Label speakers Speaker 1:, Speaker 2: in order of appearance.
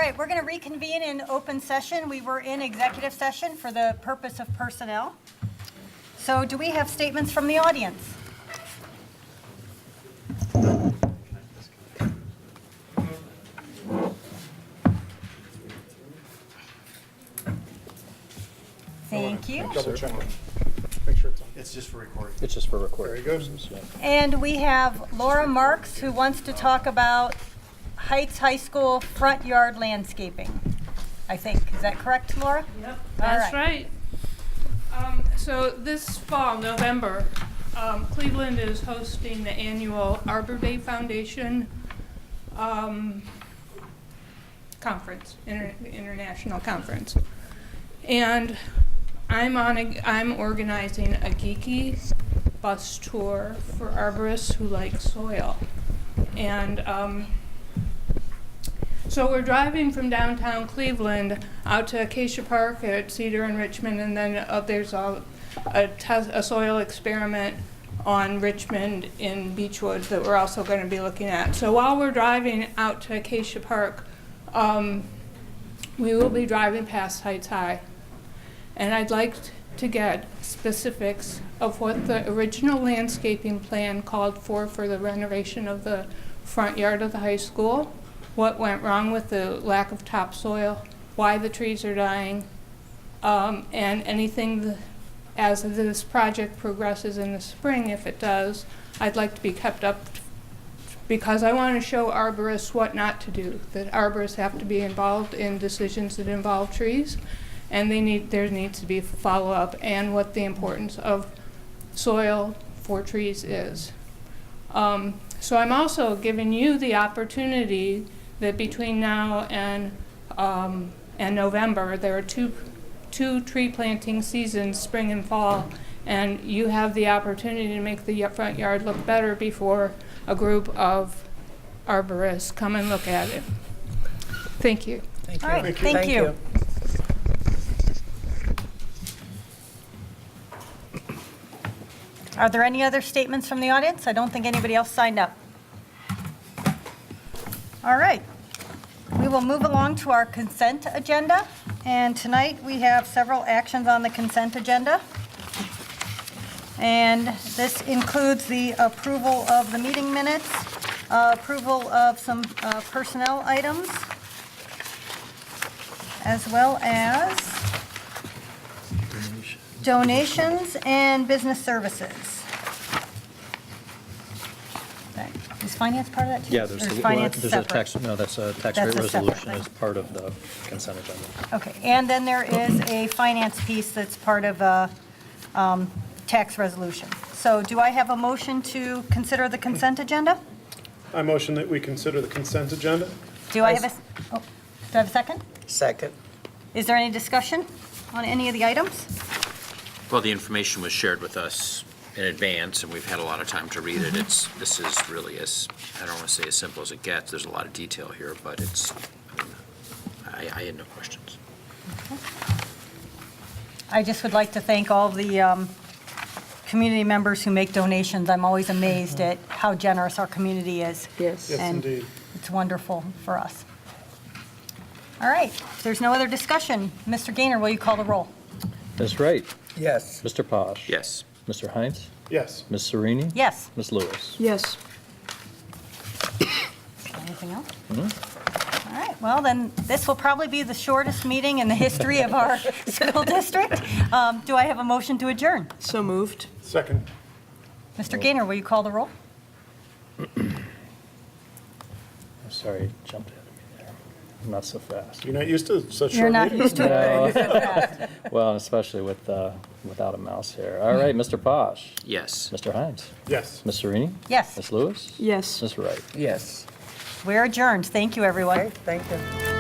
Speaker 1: right, we're going to reconvene in open session. We were in executive session for the purpose of personnel. So do we have statements from the audience? Thank you.
Speaker 2: Double check. Make sure it's on.
Speaker 3: It's just for recording.
Speaker 4: It's just for recording.
Speaker 2: Very good.
Speaker 4: purposes, yeah.
Speaker 1: And we have Laura Marks, who wants to talk about Heights High School front yard landscaping, I think. Is that correct, Laura?
Speaker 5: Yep, that's
Speaker 1: All right.
Speaker 5: right. So this fall, November, Cleveland is hosting the annual Arbor Day Foundation conference, international conference. And I'm organizing a geeky bus tour for arborists who like soil. And so we're driving from downtown Cleveland out to Acacia Park at Cedar and Richmond, and then there's a soil experiment on Richmond in Beechwood that we're also going to be looking at. So while we're driving out to Acacia Park, we will be driving past Heights High. And I'd like to get specifics of what the original landscaping plan called for the renovation of the front yard of the high school, what went wrong with the lack of topsoil, why the trees are dying, and anything as this project progresses in the spring, if it does, I'd like to be kept up because I want to show arborists what not to do, that arborists have to be involved in decisions that involve trees, and there needs to be follow-up and what the importance of soil for trees is. So I'm also giving you the opportunity that between now and November, there are two tree planting seasons, spring and fall, and you have the opportunity to make the front yard look better before a group of arborists come and look at it. Thank you.
Speaker 4: Thank you.
Speaker 1: All right, thank you. Are there any other statements from the audience? I don't think anybody else signed up. All right. We will move along to our consent agenda. And tonight we have several actions on the consent agenda. And this includes the approval of the meeting minutes, approval of some personnel items, as well as donations and business services. Is finance part of that too?
Speaker 4: Yeah,
Speaker 1: Or
Speaker 4: there's
Speaker 1: is finance
Speaker 4: a
Speaker 1: separate?
Speaker 4: tax, no, that's a tax
Speaker 1: That's
Speaker 4: rate
Speaker 1: a separate
Speaker 4: resolution
Speaker 1: thing.
Speaker 4: as part of the consent agenda.
Speaker 1: Okay, and then there is a finance piece that's part of a tax resolution. So do I have a motion to consider the consent agenda?
Speaker 2: I motion that we consider the consent agenda.
Speaker 1: Do I have do I have a second?
Speaker 6: Second.
Speaker 1: Is there any discussion on any of the items?
Speaker 7: Well, the information was shared with us in advance, and we've had a lot of time to read it. This is really I don't want to say as simple as it gets. There's a lot of detail here, but I had no questions.
Speaker 1: I just would like to thank all the community members who make donations. I'm always amazed at how generous our community is.
Speaker 6: Yes.
Speaker 2: Yes,
Speaker 1: And
Speaker 2: indeed.
Speaker 1: it's wonderful for us. All right, if there's no other discussion, Mr. Gaynor, will you call the roll?
Speaker 4: Ms. Wright,
Speaker 6: Yes.
Speaker 4: Mr. Posh.
Speaker 7: Yes.
Speaker 4: Mr. Hines,
Speaker 2: Yes.
Speaker 4: Ms. Serini.
Speaker 1: Yes.
Speaker 4: Ms. Lewis.
Speaker 6: Yes.
Speaker 1: Anything else? All right, well, then this will probably be the shortest meeting in the history of our school district. Do I have a motion to adjourn?
Speaker 6: So moved.
Speaker 2: Second.
Speaker 1: Mr. Gaynor, will you call the roll?
Speaker 4: I'm sorry, jumped ahead of me there. I'm not so fast.
Speaker 2: You're not used to such
Speaker 1: You're
Speaker 2: short
Speaker 1: not
Speaker 2: meetings?
Speaker 1: used to it.
Speaker 4: Well, especially without a mouse here. All right, Mr. Posh.
Speaker 7: Yes.
Speaker 4: Mr. Hines.
Speaker 2: Yes.
Speaker 4: Ms. Serini.
Speaker 1: Yes,
Speaker 4: Ms. Lewis.
Speaker 6: Yes.
Speaker 4: Ms. Wright.
Speaker 6: Yes.
Speaker 1: we're adjourned. Thank you, everyone.
Speaker 6: Okay, thank you.